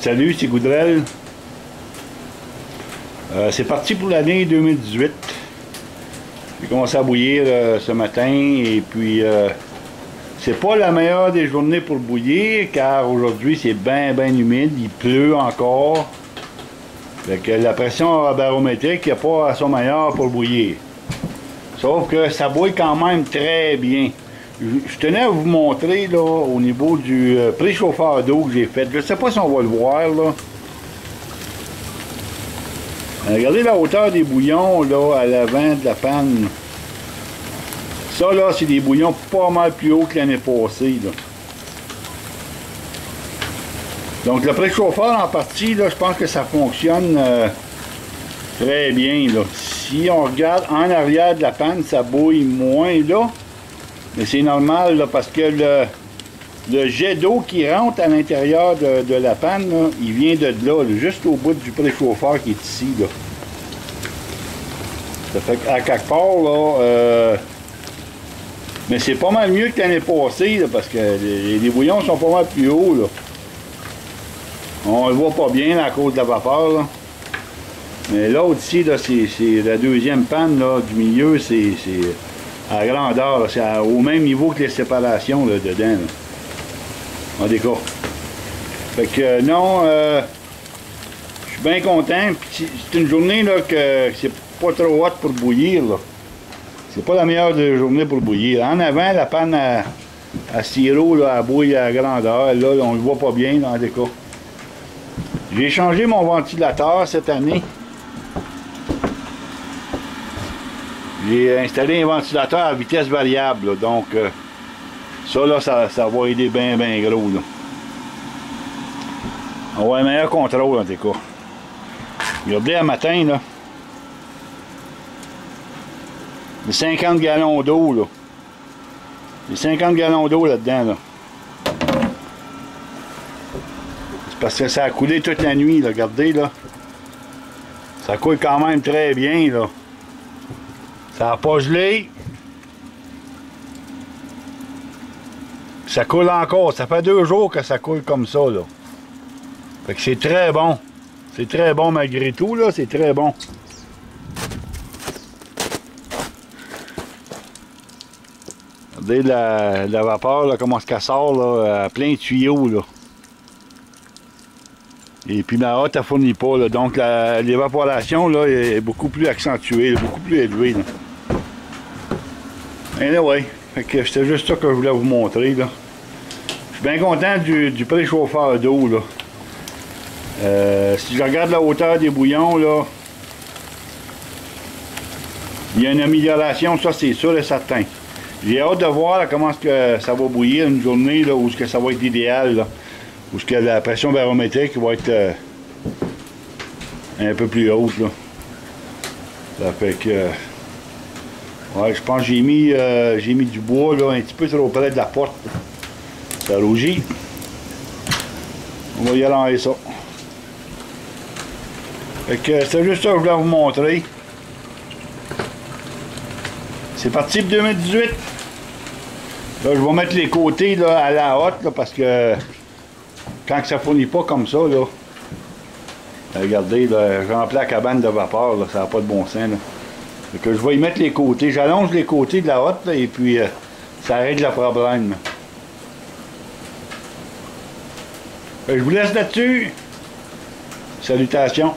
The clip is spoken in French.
Salut, c'est Goudrel. C'est parti pour l'année 2018. J'ai commencé à bouillir ce matin et puis c'est pas la meilleure des journées pour bouillir car aujourd'hui c'est bien humide, il pleut encore. Fait que la pression barométrique n'est pas à son meilleur pour bouillir. Sauf que ça bouille quand même très bien. Je tenais à vous montrer là, au niveau du préchauffeur d'eau que j'ai fait. Je ne sais pas si on va le voir là. Regardez la hauteur des bouillons là, à l'avant de la panne. Ça là, c'est des bouillons pas mal plus hauts que l'année passée. Là. Donc le préchauffeur en partie, là, je pense que ça fonctionne très bien. Là. Si on regarde en arrière de la panne, ça bouille moins là. Mais c'est normal là, parce que le jet d'eau qui rentre à l'intérieur de la panne, là, il vient de là, juste au bout du préchauffeur qui est ici. Là. Ça fait qu'à quelque part, là, mais c'est pas mal mieux que l'année passée, là, parce que les bouillons sont pas mal plus hauts. Là. On le voit pas bien là, à cause de la vapeur. Là. Mais l'autre ici, c'est la deuxième panne là, du milieu, c'est à grandeur, c'est au même niveau que les séparations là, dedans. Là. En décor. Fait que non, je suis bien content. C'est une journée là, que c'est pas trop hot pour bouillir. C'est pas la meilleure des journées pour bouillir. En avant, la panne à sirop, là, elle bouille à grandeur. Là, on le voit pas bien dans le décor. J'ai changé mon ventilateur cette année. J'ai installé un ventilateur à vitesse variable, là, donc ça, là, ça va aider bien gros. Là. On va avoir un meilleur contrôle en tout cas. Regardez un matin, là. Les 50 gallons d'eau, là. Les 50 gallons d'eau là-dedans, là. C'est parce que ça a coulé toute la nuit, là. Regardez, là. Ça coule quand même très bien, là. Ça n'a pas gelé. Ça coule encore. Ça fait 2 jours que ça coule comme ça, là. Fait que c'est très bon. C'est très bon malgré tout, là. C'est très bon. Regardez la vapeur, là, comment ça sort, là, à plein de tuyaux, là. Et puis ma hotte, elle fournit pas, là. Donc l'évaporation, là, est beaucoup plus accentuée, beaucoup plus élevée, là. Anyway, fait que c'était juste ça que je voulais vous montrer, là. Je suis bien content du préchauffeur d'eau, là. Si je regarde la hauteur des bouillons, là, il y a une amélioration, ça c'est sûr et certain. J'ai hâte de voir là, comment que ça va bouillir une journée là, où que ça va être idéal, là, où que la pression barométrique va être un peu plus haute. Là. Ça fait que... ouais, je pense que j'ai mis du bois là, un petit peu trop près de la porte. Ça rougit. On va y aller ça. Fait que c'est juste ça que je voulais vous montrer. C'est parti pour 2018. Là, je vais mettre les côtés là, à la hotte là, parce que quand ça fournit pas comme ça, là, regardez, là, je remplis la cabane de vapeur, là, ça n'a pas de bon sens. Là. Fait que je vais y mettre les côtés. J'allonge les côtés de la hotte là, et puis ça règle le problème. Là. Fait que je vous laisse là-dessus. Salutations.